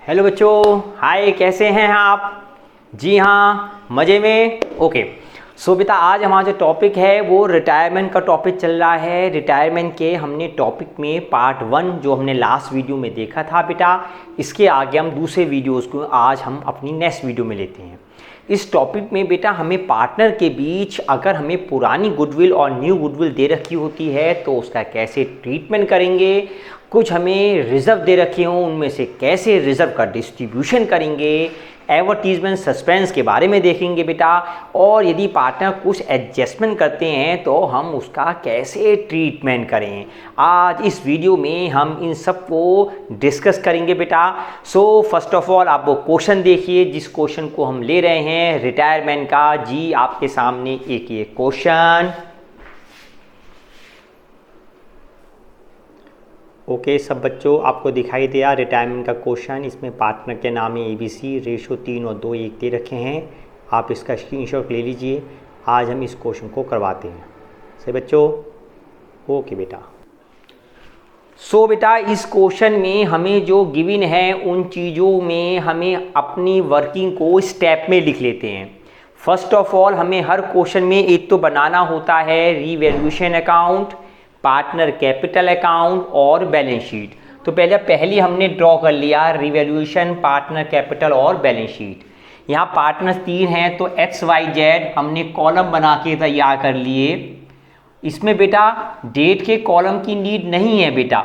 Hello बच्चों, हाय, कैसे हैं आप? जी हाँ, मज़े में। ओके, सो बेटा आज हमारा जो टॉपिक है वो रिटायरमेंट का टॉपिक चल रहा है। रिटायरमेंट के हमने टॉपिक में पार्ट 1 जो हमने लास्ट वीडियो में देखा था बेटा, इसके आगे हम दूसरे वीडियोस को आज हम अपनी नेक्स्ट वीडियो में लेते हैं। इस टॉपिक में बेटा हमें पार्टनर के बीच अगर हमें पुरानी गुडविल और न्यू गुडविल दे रखी होती है तो उसका कैसे ट्रीटमेंट करेंगे, कुछ हमें रिज़र्व दे रखे हों उनमें से कैसे रिज़र्व का डिस्ट्रीब्यूशन करेंगे, एडवर्टीजमेंट सस्पेंस के बारे में देखेंगे बेटा, और यदि पार्टनर कुछ एडजस्टमेंट करते हैं तो हम उसका कैसे ट्रीटमेंट करें। आज इस वीडियो में हम इन सब को डिस्कस करेंगे बेटा। सो फर्स्ट ऑफ ऑल आप वो क्वेश्चन देखिए जिस क्वेश्चन को हम ले रहे हैं रिटायरमेंट का। जी आपके सामने एक ये क्वेश्चन। ओके सब बच्चों, आपको दिखाई दिया रिटायरमेंट का क्वेश्चन। इसमें पार्टनर के नाम है ABC, रेशो 3 और 2 1 दे रखे हैं। आप इसका स्क्रीनशॉट ले लीजिए। आज हम इस क्वेश्चन को करवाते हैं। सही बच्चों? ओके बेटा। सो बेटा इस क्वेश्चन में हमें जो गिवन है उन चीज़ों में हमें अपनी वर्किंग को स्टेप में लिख लेते हैं। फर्स्ट ऑफ ऑल हमें हर क्वेश्चन में एक तो बनाना होता है revaluation account, partner capital account और बैलेंस शीट। तो पहले हमने ड्रॉ कर लिया रिवैल्यूएशन, पार्टनर कैपिटल और बैलेंस शीट। यहाँ पार्टनर्स 3 हैं तो XYZ हमने कॉलम बना के तैयार कर लिए। इसमें बेटा डेट के कॉलम की नीड नहीं है बेटा।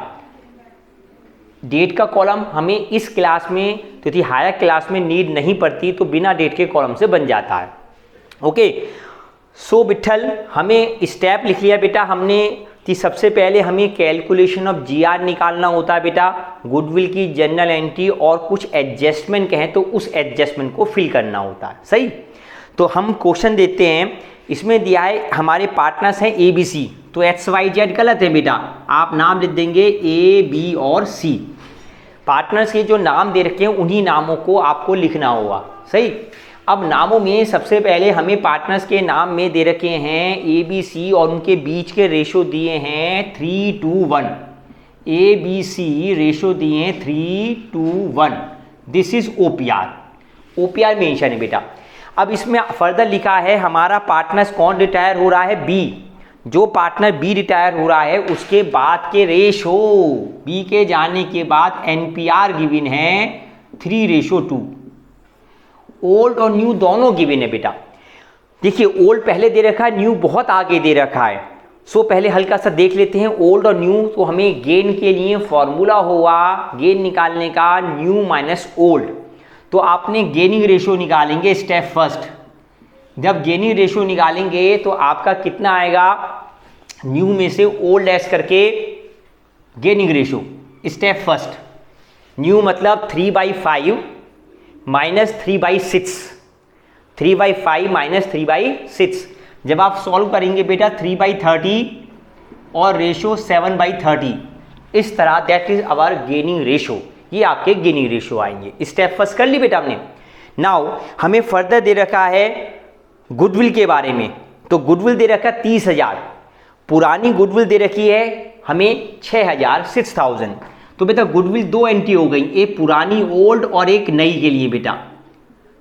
डेट का कॉलम हमें इस क्लास में तो थी हायर क्लास में नीड नहीं पड़ती, तो बिना डेट के कॉलम से बन जाता है। ओके, सो विठल हमें स्टेप लिख लिया बेटा हमने कि सबसे पहले हमें कैलकुलेशन ऑफ GR निकालना होता है बेटा, गुडविल की जनरल एंट्री और कुछ एडजस्टमेंट कहें तो उस एडजस्टमेंट को फिल करना होता है। सही, तो हम क्वेश्चन देते हैं। इसमें दिया है हमारे पार्टनर्स हैं ABC, तो XYZ गलत है बेटा, आप नाम लिख देंगे A, B और C। पार्टनर्स के जो नाम दे रखे हैं उन्हीं नामों को आपको लिखना होगा। सही, अब नामों में सबसे पहले हमें पार्टनर्स के नाम में दे रखे हैं ABC और उनके बीच के रेशो दिए हैं 3:1। ABC रेशो दिए हैं 3:1। दिस इज OPR मेंशन है बेटा। अब इसमें फर्दर लिखा है हमारा पार्टनर्स कौन रिटायर हो रहा है, B। जो पार्टनर B रिटायर हो रहा है उसके बाद के रेशो, B के जाने के बाद NPR गिवन है 3:2। ओल्ड और न्यू दोनों गिवन है बेटा। देखिए ओल्ड पहले दे रखा है, न्यू बहुत आगे दे रखा है। सो पहले हल्का सा देख लेते हैं ओल्ड और न्यू। तो हमें गेन के लिए फॉर्मूला होगा गेन निकालने का न्यू माइनस ओल्ड। तो आपने गेनिंग रेशो निकालेंगे स्टेप फर्स्ट। जब गेनिंग रेशो निकालेंगे तो आपका कितना आएगा, न्यू में से ओल्ड ऐड करके gaining ratio step first. New मतलब 3/5 माइनस 3/6, 3/5 माइनस 3/6। जब आप सॉल्व करेंगे बेटा 3/30 और रेशो 7/30, इस तरह that is our gaining ratio. ये आपके गेनिंग रेशो आएंगे। स्टेप फर्स्ट कर ली बेटा हमने। नाउ हमें फर्दर दे रखा है गुडविल के बारे में। तो गुडविल दे रखा है 30,000, पुरानी गुडविल दे रखी है हमें 6,000 6,000। तो बेटा गुडविल 2 एंट्री हो गई, एक पुरानी ओल्ड और एक नई के लिए बेटा।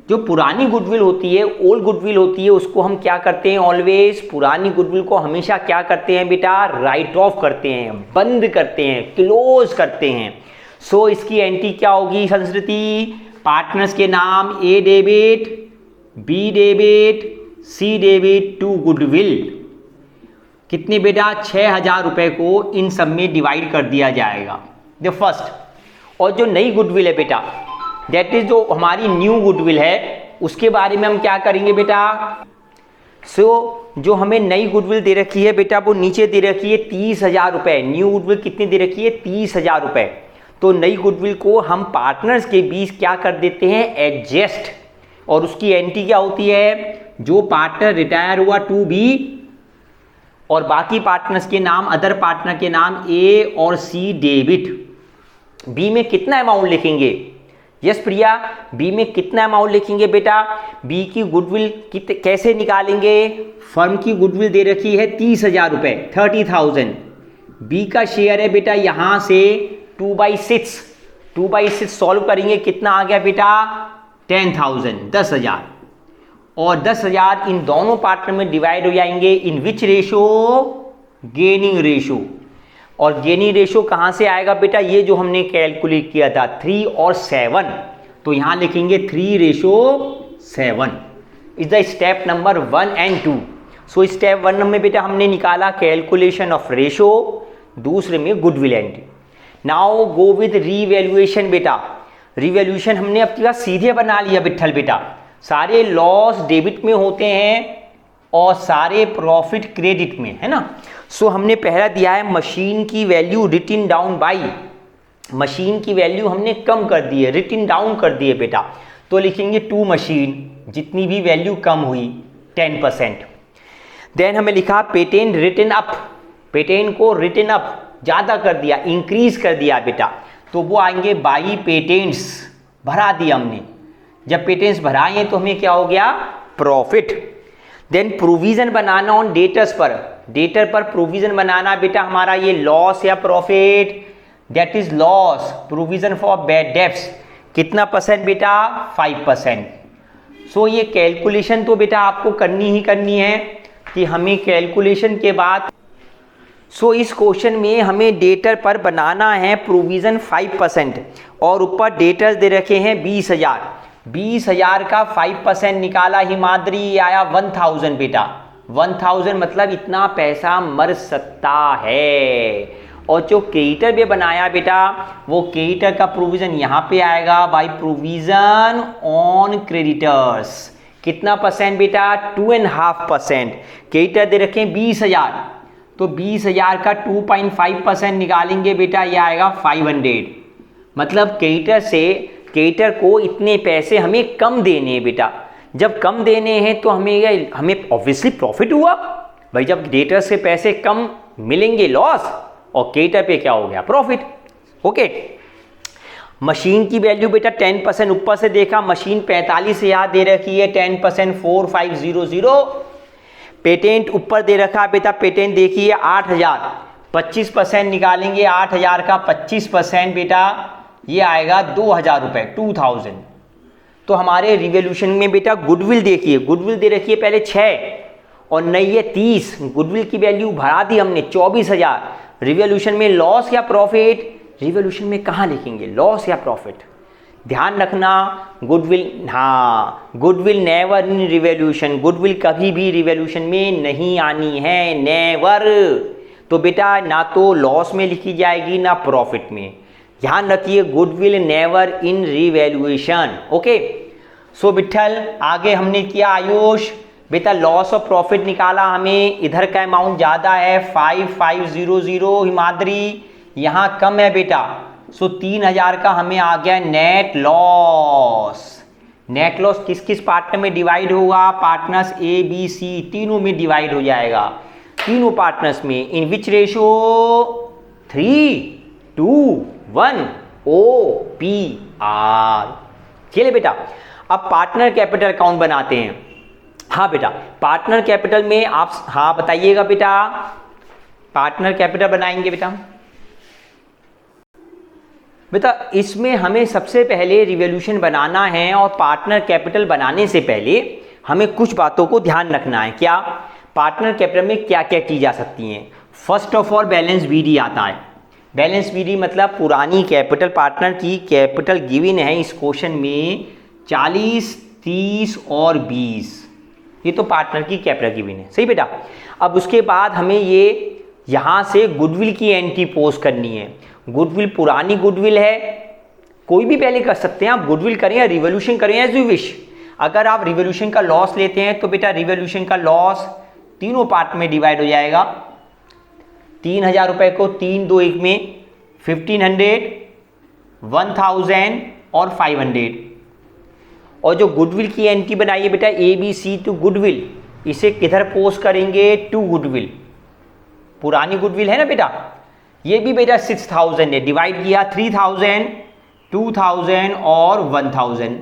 जो पुरानी गुडविल होती है, ओल्ड गुडविल होती है, उसको हम क्या करते हैं ऑलवेज, पुरानी गुडविल को हमेशा क्या करते हैं बेटा, राइट ऑफ करते हैं, बंद करते हैं, क्लोज करते हैं। सो इसकी एंट्री क्या होगी संस्कृति, पार्टनर्स के नाम A debit, B debit, C debit to goodwill. कितने बेटा, 6,000 रुपए को इन सब में डिवाइड कर दिया जाएगा द फर्स्ट। और जो नई गुडविल है बेटा, दैट इज जो हमारी न्यू गुडविल है, उसके बारे में हम क्या करेंगे बेटा। जो हमें नई गुडविल दे रखी है बेटा वो नीचे दे रखी है 30,000 रुपए। न्यू गुडविल कितनी दे रखी है, 30,000 रुपए। तो नई गुडविल को हम पार्टनर्स के बीच क्या कर देते हैं, एडजस्ट। और उसकी एंट्री क्या होती है, जो पार्टनर रिटायर हुआ 2B और बाकी पार्टनर्स के नाम, अदर पार्टनर के नाम A और C डेबिट। बी में कितना अमाउंट लिखेंगे, यस प्रिया, बी में कितना अमाउंट लिखेंगे बेटा, बी की गुडविल कैसे निकालेंगे, फर्म की गुडविल दे रखी है 30,000 रुपए, 30,000। बी का शेयर है बेटा यहाँ से 2/6, 2/6 सॉल्व करेंगे, कितना आ गया बेटा 10,000, 10,000। और 10,000 इन दोनों पार्टनर में डिवाइड हो जाएंगे इन विच रेशो, गेनिंग रेशो। और गेनिंग रेशो कहाँ से आएगा बेटा, ये जो हमने कैलकुलेट किया था 3 और 7, तो यहाँ लिखेंगे 3:7 is the step number 1 and 2। So step 1 में बेटा हमने निकाला कैलकुलेशन ऑफ रेशो, दूसरे में goodwill entry. Now go with revaluation बेटा। रीवैल्यूएशन हमने अब क्या सीधे बना लिया विट्ठल बेटा, सारे लॉस डेबिट में होते हैं और सारे प्रॉफिट क्रेडिट में, है ना। सो हमने पहला दिया है मशीन की value written down by, machine की वैल्यू हमने कम कर दी है, रिटन डाउन कर दी है बेटा, तो लिखेंगे टू मशीन, जितनी भी वैल्यू कम हुई 10%। देन हमें लिखा पेटेंट रिटन अप, पेटेंट को रिटन अप ज़्यादा कर दिया, इंक्रीज कर दिया बेटा, तो वो आएंगे बाई पेटेंट्स, भरा दिया हमने। जब पेटेंट्स भराए तो हमें क्या हो गया प्रॉफिट। देन प्रोविजन बनाना ऑन डेटर्स पर, डेटर पर प्रोविजन बनाना बेटा हमारा ये लॉस या profit, that is loss. Provision for bad debts कितना परसेंट बेटा 5%। सो ये कैलकुलेशन तो बेटा आपको करनी ही करनी है कि हमें कैलकुलेशन के बाद इस क्वेश्चन में हमें डेटर पर बनाना है प्रोविजन 5% और ऊपर डेटर्स दे रखे हैं 20,000, 20,000 का 5% निकाला हिमाद्री, आया 1,000 बेटा। 1,000 मतलब इतना पैसा मर सकता है। और जो क्रेडिटर भी बनाया बेटा, वो क्रेडिटर का प्रोविजन यहाँ पे आएगा बाय प्रोविजन ऑन क्रेडिटर्स, कितना परसेंट बेटा 2.5%। क्रेडिटर दे रखे हैं 20,000, तो 20,000 का 2.5% निकालेंगे बेटा, ये आएगा 500। मतलब क्रेडिटर को इतने पैसे हमें कम देने हैं बेटा। जब कम देने हैं तो हमें ऑब्वियसली प्रॉफिट हुआ भाई, जब क्रेडिटर से पैसे कम मिलेंगे लॉस और क्रेडिटर पे क्या हो गया प्रॉफिट। ओके, मशीन की वैल्यू बेटा 10% ऊपर से देखा, मशीन 45,000 दे रखी है, 10% 4,500। पेटेंट ऊपर दे रखा बेटा, पेटेंट देखिए 8,000, 25% निकालेंगे 8,000 का 25% बेटा, ये आएगा 2,000 रुपये, 2,000। तो हमारे रिवोल्यूशन में बेटा गुडविल देखिए, गुडविल दे रखी है पहले 6 और नई है 30, गुडविल की वैल्यू बढ़ा दी हमने 24,000। रिवोल्यूशन में लॉस या प्रॉफिट, रिवोल्यूशन में कहाँ लिखेंगे लॉस या प्रॉफिट, ध्यान रखना। गुडविल, हाँ गुडविल नेवर इन रिवोल्यूशन, गुडविल कभी भी रिवोल्यूशन में नहीं आनी है, नेवर। तो बेटा ना तो लॉस में लिखी जाएगी ना प्रॉफिट में, ध्यान रखिए goodwill never in revaluation. Okay, so Vitthal आगे हमने किया आयुष बेटा, लॉस ऑफ प्रॉफिट निकाला हमें, इधर का अमाउंट ज़्यादा है 5,500, हिमाद्री यहाँ कम है बेटा, सो 3,000 का हमें आ गया नेट लॉस। नेट लॉस किस किस पार्टनर में डिवाइड होगा, पार्टनर्स ए बी सी तीनों में डिवाइड हो जाएगा, तीनों पार्टनर्स में, इन विच रेशो 3:1 OPR। चलिए बेटा अब पार्टनर कैपिटल अकाउंट बनाते हैं। हाँ बेटा, पार्टनर कैपिटल में आप हाँ बताइएगा बेटा, पार्टनर कैपिटल बनाएंगे बेटा इसमें हमें सबसे पहले रिवोल्यूशन बनाना है और पार्टनर कैपिटल बनाने से पहले हमें कुछ बातों को ध्यान रखना है। क्या, पार्टनर कैपिटल में क्या क्या की जा सकती हैं। First of all balance BD आता है। बैलेंस बीडी मतलब पुरानी कैपिटल, पार्टनर की कैपिटल गिवन है इस क्वेश्चन में 40, 30 और 20, ये तो पार्टनर की कैपिटल गिवन है, सही बेटा। अब उसके बाद हमें ये यहाँ से गुडविल की एंट्री पोस्ट करनी है। गुडविल पुरानी गुडविल है, कोई भी पहले कर सकते हैं आप, गुडविल करें या रिवोल्यूशन करें एज यू विश। अगर आप रिवोल्यूशन का लॉस लेते हैं तो बेटा रिवोल्यूशन का लॉस तीनों पार्ट में डिवाइड हो जाएगा। 3,000 रुपये को 3, 2, 1 में 1,500, 1,000 और 500। और जो गुडविल की एंट्री बनाइए बेटा ABC टू गुडविल, इसे किधर पोस्ट करेंगे टू गुडविल, पुरानी गुडविल है ना बेटा, ये भी बेटा 6,000 है, डिवाइड किया 3,000, 2,000 और 1,000।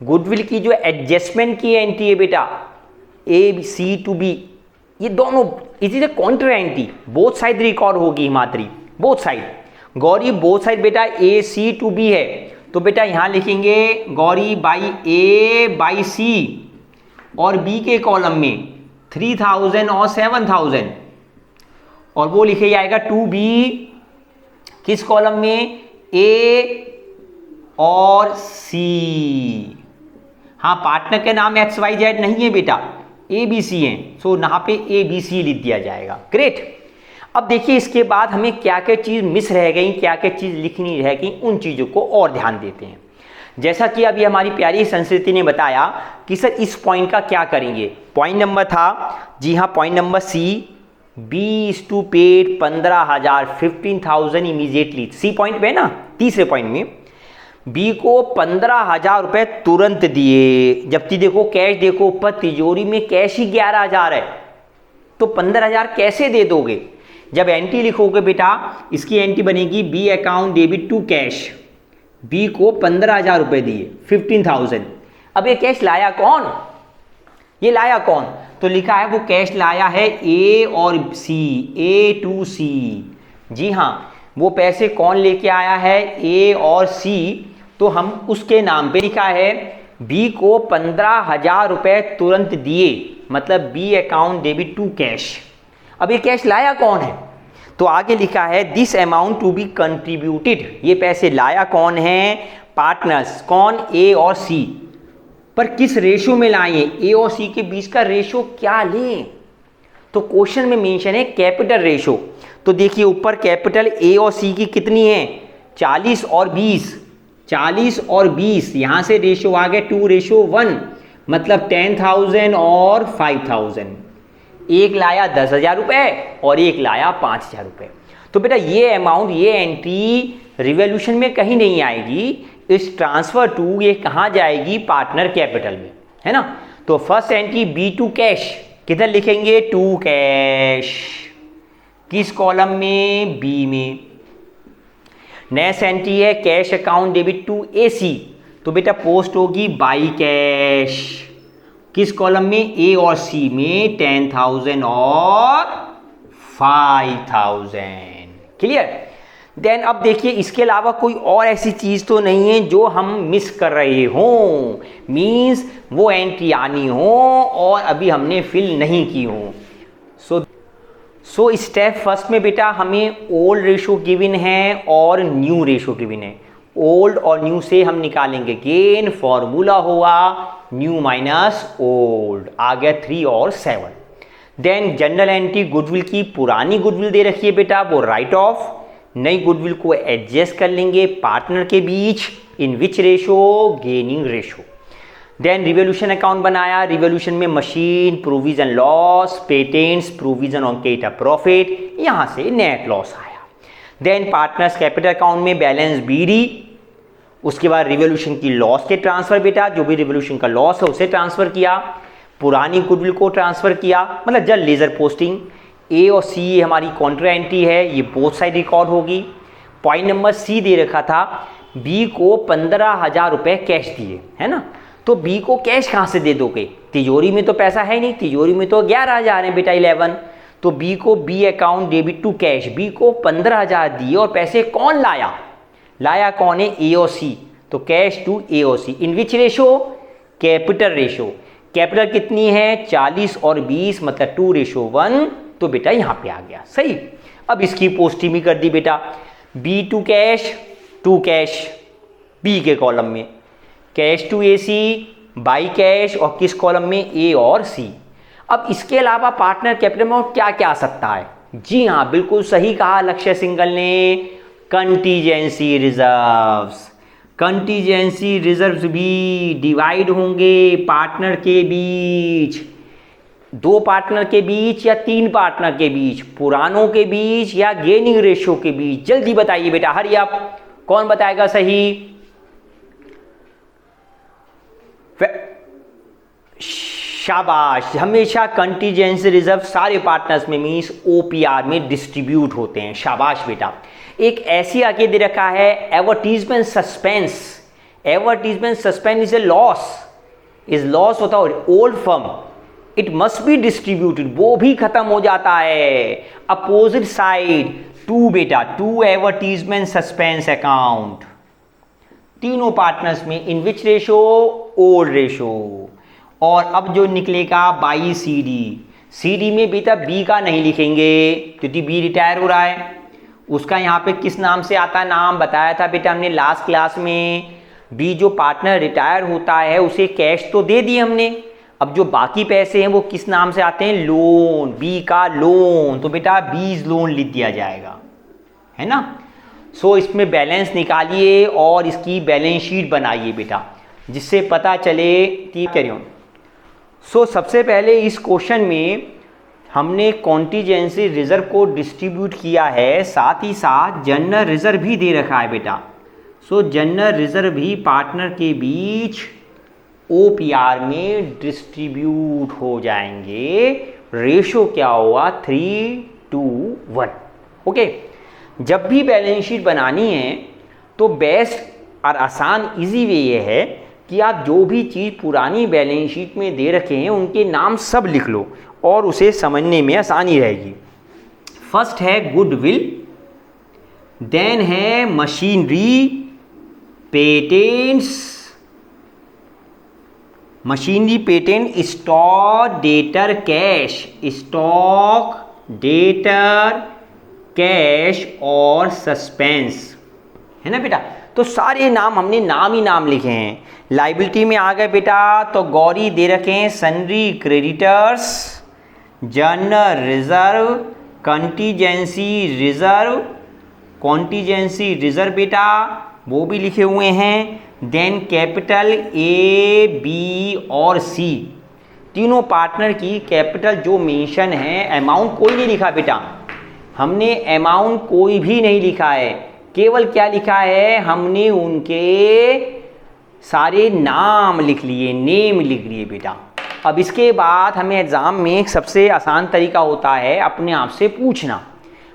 गुडविल की जो एडजस्टमेंट की एंट्री है बेटा ABC टू B, ये दोनों it is a counter entry, both side record होगी Himadri, both side. Gauri both side बेटा ए सी टू बी है, तो बेटा यहां लिखेंगे गौरी बाई ए बाई सी, और बी के कॉलम में 3000 और 7000, और वो लिखे जाएगा टू बी किस कॉलम में, ए और सी। हाँ, पार्टनर के नाम XYZ नहीं है बेटा, ABC है, सो यहाँ पे ABC लिख दिया जाएगा। ग्रेट। अब देखिए इसके बाद हमें क्या क्या चीज़ मिस रह गई, क्या क्या चीज़ लिखनी रह गई, उन चीज़ों को और ध्यान देते हैं। जैसा कि अभी हमारी प्यारी संस्कृति ने बताया कि सर इस पॉइंट का क्या करेंगे। पॉइंट नंबर था, जी हाँ, point number C, B is to paid 15,000 15,000 immediately. C point पे ना, तीसरे पॉइंट में बी को 15,000 रुपये तुरंत दिए, जबकि देखो कैश, देखो ऊपर तिजोरी में कैश ही 11,000 है, तो 15,000 कैसे दे दोगे। जब एंट्री लिखोगे बेटा, इसकी एंट्री बनेगी B account debit to cash, B को 15,000 रुपये दिए 15,000। अब ये कैश लाया कौन, ये लाया कौन, तो लिखा है वो कैश लाया है ए और सी, ए टू सी। जी हाँ, वो पैसे कौन लेके आया है, ए और सी, तो हम उसके नाम पे लिखा है बी को 15,000 रुपये तुरंत दिए, मतलब B account debit to cash. अब ये कैश लाया कौन है, तो आगे लिखा है this amount to be contributed, ये पैसे लाया कौन है, पार्टनर्स, कौन, ए और सी। पर किस रेशो में लाए, ए और सी के बीच का रेशो क्या लें, तो क्वेश्चन में मेंशन है कैपिटल रेशो। तो देखिए ऊपर कैपिटल ए और सी की कितनी है, 40 और 20, 40 और 20, यहां से रेशो आ गए 2:1, मतलब 10,000 और 5,000। एक लाया 10,000 रुपये और एक लाया 5,000 रुपये। तो बेटा ये अमाउंट, ये एंट्री रिवॉल्यूशन में कहीं नहीं आएगी, इस ट्रांसफर टू ये कहाँ जाएगी, पार्टनर कैपिटल में, है ना। तो first entry B to cash, किधर लिखेंगे, टू कैश, किस कॉलम में, बी में। नेक्स्ट एंट्री है cash account debit to AC, तो बेटा पोस्ट होगी बाई कैश, किस कॉलम में, ए और सी में, 10,000 और 5,000। क्लियर। देन अब देखिए इसके अलावा कोई और ऐसी चीज़ तो नहीं है जो हम मिस कर रहे हों, मीन्स वो एंट्री आनी हो और अभी हमने फिल नहीं की हो। सो स्टेप फर्स्ट में बेटा हमें ओल्ड रेशो गिवन है और न्यू रेशो गिवन है। ओल्ड और न्यू से हम निकालेंगे गेन, फॉर्मूला हुआ न्यू माइनस ओल्ड, आ गया 3 और 7। देन जनरल एंट्री गुडविल की, पुरानी गुडविल दे रखी है बेटा, वो राइट ऑफ, नई गुडविल को एडजस्ट कर लेंगे पार्टनर के बीच, in which ratio, gaining ratio. Then revaluation account बनाया, रिवोल्यूशन में machine provision loss, patents provision on capital profit, यहां से नेट लॉस आया। देन पार्टनर्स कैपिटल अकाउंट में बैलेंस बीडी, उसके बाद रिवोल्यूशन की लॉस के ट्रांसफर बेटा, जो भी रिवोल्यूशन का लॉस है उसे ट्रांसफर किया, पुरानी गुडविल को ट्रांसफर किया, मतलब जल्द लेजर पोस्टिंग। ए और सी हमारी कॉन्ट्रा एंट्री है, ये बोथ साइड रिकॉर्ड होगी। पॉइंट नंबर सी दे रखा था बी को 15,000 रुपये कैश दिए, है ना, तो बी को कैश कहाँ से दे दोगे, तिजोरी में तो पैसा है नहीं, तिजोरी में तो 11,000 है बेटा 11, तो बी को B account debit to cash, B को 15,000 दिए और पैसे कौन लाया, लाया कौन है, ए और सी, तो कैश टू ए और सी, इन which ratio, capital ratio. Capital कितनी है, 40 और 20, मतलब 2:1, तो बेटा यहां पे आ गया सही। अब इसकी पोस्टिंग भी कर दी बेटा, B to cash, to cash B के कॉलम में, cash to A C by cash, और किस कॉलम में, ए और सी। अब इसके अलावा पार्टनर कैपिटल में क्या क्या आ सकता है, जी हाँ बिल्कुल सही कहा लक्ष्य सिंगल ने, कंटीजेंसी रिजर्व्स। कंटीजेंसी रिजर्व्स भी डिवाइड होंगे पार्टनर के बीच, 2 पार्टनर के बीच या 3 पार्टनर के बीच, पुरानों के बीच या गेनिंग रेशो के बीच। जल्दी बताइए बेटा, हरी आप, कौन बताएगा सही, शाबाश। हमेशा कंटीजेंसी रिजर्व सारे पार्टनर्स में मीन्स ओपीआर में डिस्ट्रीब्यूट होते हैं, शाबाश बेटा। एक ऐसी आगे दे रखा है advertisement suspense, advertisement suspense is a loss, is loss होता है old firm, it must be distributed, वो भी खत्म हो जाता है। अपोजिट साइड टू बेटा, टू एडवर्टीजमेंट सस्पेंस अकाउंट, तीनों पार्टनर्स में in which ratio, old ratio. और अब जो निकलेगा by C D, C D में बेटा बी का नहीं लिखेंगे क्योंकि बी रिटायर हो रहा है। उसका यहाँ पे किस नाम से आता है, नाम बताया था बेटा हमने लास्ट क्लास में। बी जो पार्टनर रिटायर होता है उसे कैश तो दे दिए हमने, अब जो बाकी पैसे हैं वो किस नाम से आते हैं, लोन, बी का लोन। तो बेटा बीज लोन लिख दिया जाएगा, है ना। सो इसमें बैलेंस निकालिए और इसकी बैलेंस शीट बनाइए बेटा, जिससे पता चले कि कैरी ऑन। सो सबसे पहले इस क्वेश्चन में हमने कॉन्टीजेंसी रिजर्व को डिस्ट्रीब्यूट किया है, साथ ही साथ जनरल रिजर्व भी दे रखा है बेटा। सो जनरल रिजर्व भी पार्टनर के बीच OPR में डिस्ट्रीब्यूट हो जाएंगे। रेशो क्या होगा, 3:1। ओके, जब भी बैलेंस शीट बनानी है तो बेस्ट और आसान इजी वे ये है कि आप जो भी चीज़ पुरानी बैलेंस शीट में दे रखे हैं उनके नाम सब लिख लो और उसे समझने में आसानी रहेगी। फर्स्ट है गुडविल, देन है machinery, patents, machinery, patent, stock, debtor, cash, stock, debtor, cash और सस्पेंस, है ना बेटा। तो सारे नाम हमने नाम ही नाम लिखे हैं। लाइबिलिटी में आ गए बेटा, तो गौरी दे रखे हैं sundry creditors, general reserve, contingency reserve, contingency reserve बेटा वो भी लिखे हुए हैं। देन कैपिटल A, B और C, तीनों पार्टनर की कैपिटल जो मेंशन है, अमाउंट कोई नहीं लिखा बेटा, हमने अमाउंट कोई भी नहीं लिखा है, केवल क्या लिखा है, हमने उनके सारे नाम लिख लिए, नेम लिख लिए बेटा। अब इसके बाद हमें एग्ज़ाम में एक सबसे आसान तरीका होता है अपने आप से पूछना,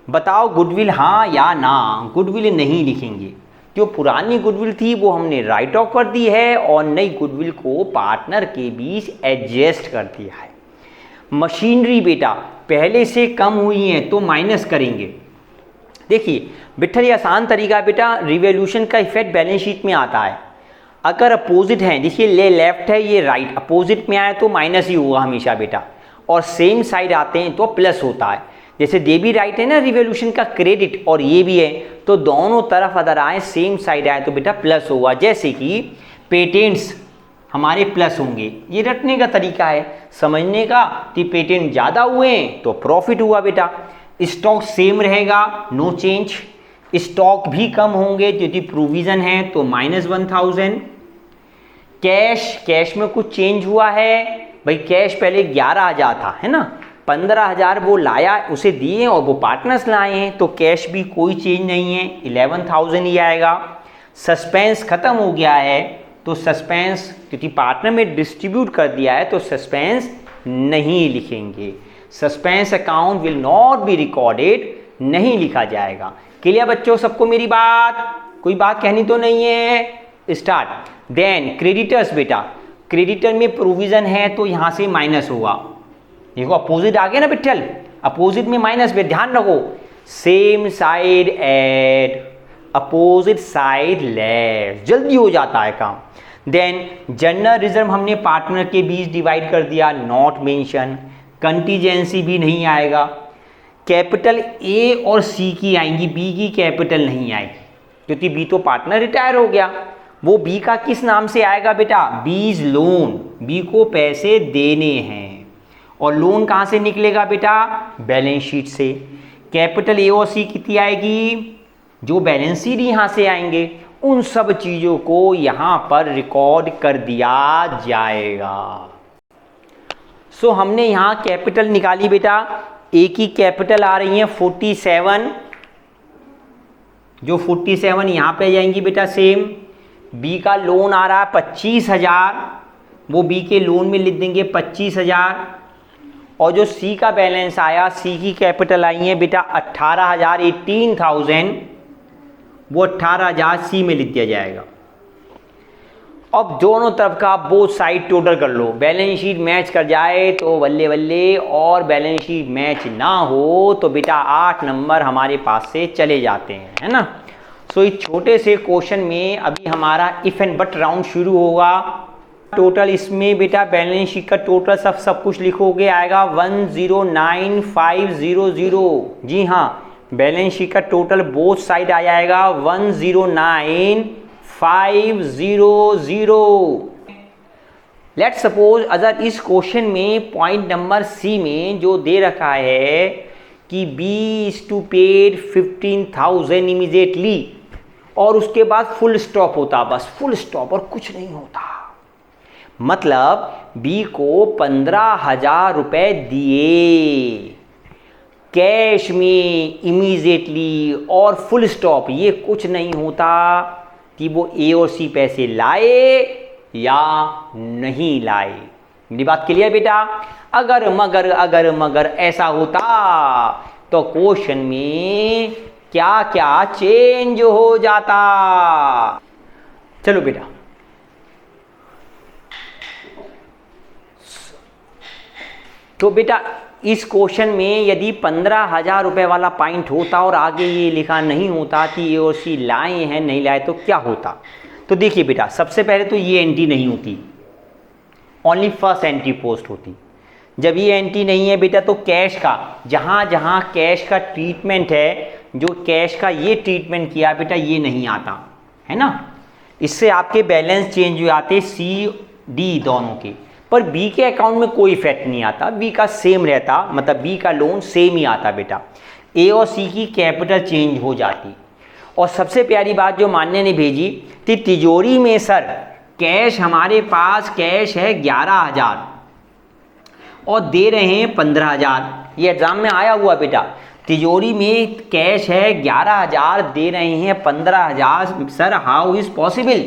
बताओ गुडविल हाँ या ना। गुडविल नहीं लिखेंगे, जो पुरानी गुडविल थी वो हमने राइट ऑफ कर दी है और नई गुडविल को पार्टनर के बीच एडजस्ट कर दिया है। मशीनरी बेटा पहले से कम हुई है तो माइनस करेंगे। देखिए बिट्ठल ये आसान तरीका बेटा, रिवॉल्यूशन का इफेक्ट बैलेंस शीट में आता है। अगर अपोजिट है, देखिए ये लेफ्ट है ये राइट, अपोजिट में आए तो माइनस ही होगा हमेशा बेटा, और सेम साइड आते हैं तो प्लस होता है। जैसे ये भी राइट है ना रिवॉल्यूशन का क्रेडिट, और ये भी है, तो दोनों तरफ अगर आए सेम साइड आए तो बेटा प्लस होगा। जैसे कि पेटेंट्स हमारे प्लस होंगे, ये रटने का तरीका है समझने का कि पेटेंट ज़्यादा हुए हैं तो प्रॉफिट हुआ बेटा। स्टॉक सेम रहेगा, नो चेंज, स्टॉक भी कम होंगे क्योंकि प्रोविज़न है तो -1000। कैश में कुछ चेंज हुआ है भाई, कैश पहले 11,000 था, है ना, 15,000 वो लाया उसे दिए और वो पार्टनर्स लाए हैं, तो कैश भी कोई चेंज नहीं है, 11,000 ही आएगा। सस्पेंस खत्म हो गया है तो सस्पेंस क्योंकि पार्टनर में डिस्ट्रीब्यूट कर दिया है तो सस्पेंस नहीं लिखेंगे। Suspense account will not be recorded, नहीं लिखा जाएगा। क्लियर बच्चों सबको मेरी बात, कोई बात कहनी तो नहीं है, स्टार्ट। देन क्रेडिटर्स बेटा, क्रेडिटर में प्रोविजन है तो यहाँ से माइनस होगा, देखो अपोजिट आ गया ना बिट्ठल, अपोजिट में माइनस पे ध्यान रखो, same side add, opposite side lace, जल्दी हो जाता है काम। देन जनरल रिजर्व हमने पार्टनर के बीच डिवाइड कर दिया, नॉट मेंशन, कंटीजेंसी भी नहीं आएगा। कैपिटल ए और सी की आएंगी, बी की कैपिटल नहीं आएगी क्योंकि बी तो पार्टनर रिटायर हो गया। वो बी का किस नाम से आएगा बेटा, बीज लोन, बी को पैसे देने हैं, और लोन कहाँ से निकलेगा बेटा, बैलेंस शीट से। कैपिटल ए और सी कितनी आएगी, जो बैलेंस शीट यहाँ से आएंगे, उन सब चीज़ों को यहाँ पर रिकॉर्ड कर दिया जाएगा। सो हमने यहाँ कैपिटल निकाली बेटा, ए की कैपिटल आ रही है 47, जो 47 यहाँ पे जाएंगी बेटा सेम। बी का लोन आ रहा है 25,000, वो बी के लोन में लिख देंगे 25,000, और जो सी का बैलेंस आया, सी की कैपिटल आई है बेटा 18,000, 18,000, वो 18,000 सी में लिख दिया जाएगा। अब दोनों तरफ का बोथ साइड टोटल कर लो, बैलेंस शीट मैच कर जाए तो बल्ले बल्ले, और बैलेंस शीट मैच ना हो तो बेटा 8 नंबर हमारे पास से चले जाते हैं, है ना। सो इस छोटे से क्वेश्चन में अभी हमारा इफ एंड बट राउंड शुरू होगा। टोटल इसमें बेटा बैलेंस शीट का टोटल सब कुछ लिखोगे, आएगा 109500। जी हाँ, बैलेंस शीट का टोटल बोथ साइड आ जाएगा 109500। लेट सपोज अगर इस क्वेश्चन में पॉइंट नंबर सी में जो दे रखा है कि B is to paid 15,000 immediately, और उसके बाद फुल स्टॉप होता, बस फुल स्टॉप और कुछ नहीं होता, मतलब बी को 15,000 रुपए दिए कैश में इमीडिएटली और फुल स्टॉप, ये कुछ नहीं होता कि वो ए और सी पैसे लाए या नहीं लाए। मेरी बात क्लियर बेटा? अगर मगर ऐसा होता तो क्वेश्चन में क्या क्या चेंज हो जाता। चलो बेटा, तो बेटा इस क्वेश्चन में यदि 15,000 रुपए वाला पॉइंट होता और आगे ये लिखा नहीं होता कि ए और सी लाए हैं नहीं लाए तो क्या होता। तो देखिए बेटा, सबसे पहले तो ये एंट्री नहीं होती, ओनली फर्स्ट एंट्री पोस्ट होती। जब ये एंट्री नहीं है बेटा तो कैश का, जहाँ जहाँ कैश का ट्रीटमेंट है, जो कैश का ये ट्रीटमेंट किया बेटा, ये नहीं आता, है ना। इससे आपके बैलेंस चेंज हो जाते सी डी दोनों के, पर बी के अकाउंट में कोई इफेक्ट नहीं आता, बी का सेम रहता, मतलब बी का लोन सेम ही आता बेटा। ए और सी की कैपिटल चेंज हो जाती। और सबसे प्यारी बात जो मान्य ने भेजी थी, तिजोरी में सर कैश, हमारे पास कैश है 11,000 और दे रहे हैं 15,000। ये एग्जाम में आया हुआ बेटा, तिजोरी में कैश है 11,000, दे रहे हैं 15,000, sir how is possible,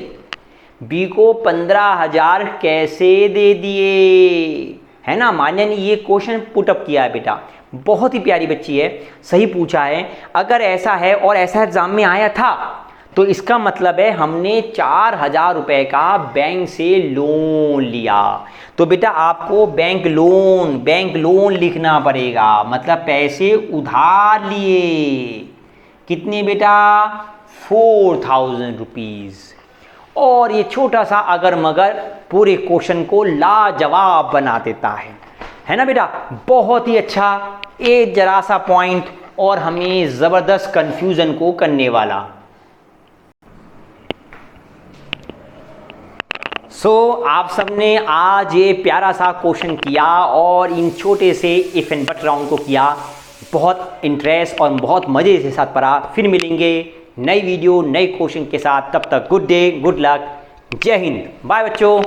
B को 15,000 कैसे दे दिए, है ना। मान्या ने ये क्वेश्चन पुटअप किया है बेटा, बहुत ही प्यारी बच्ची है, सही पूछा है। अगर ऐसा है और ऐसा एग्जाम में आया था तो इसका मतलब है हमने 4,000 रुपए का बैंक से लोन लिया। तो बेटा आपको बैंक लोन लिखना पड़ेगा, मतलब पैसे उधार लिए। कितने बेटा? 4,000 रुपीज़। और ये छोटा सा अगर मगर पूरे क्वेश्चन को लाजवाब बना देता है ना बेटा। बहुत ही अच्छा, एक जरा सा पॉइंट और हमें ज़बरदस्त कंफ्यूजन को करने वाला। आप सबने आज ये प्यारा सा क्वेश्चन किया और इन छोटे से इफ एंड बट राउंड को किया, बहुत इंटरेस्ट और बहुत मज़े के साथ पढ़ा। फिर मिलेंगे नई वीडियो नए क्वेश्चन के साथ, तब तक गुड डे, गुड लक, जय हिंद, बाय बच्चों।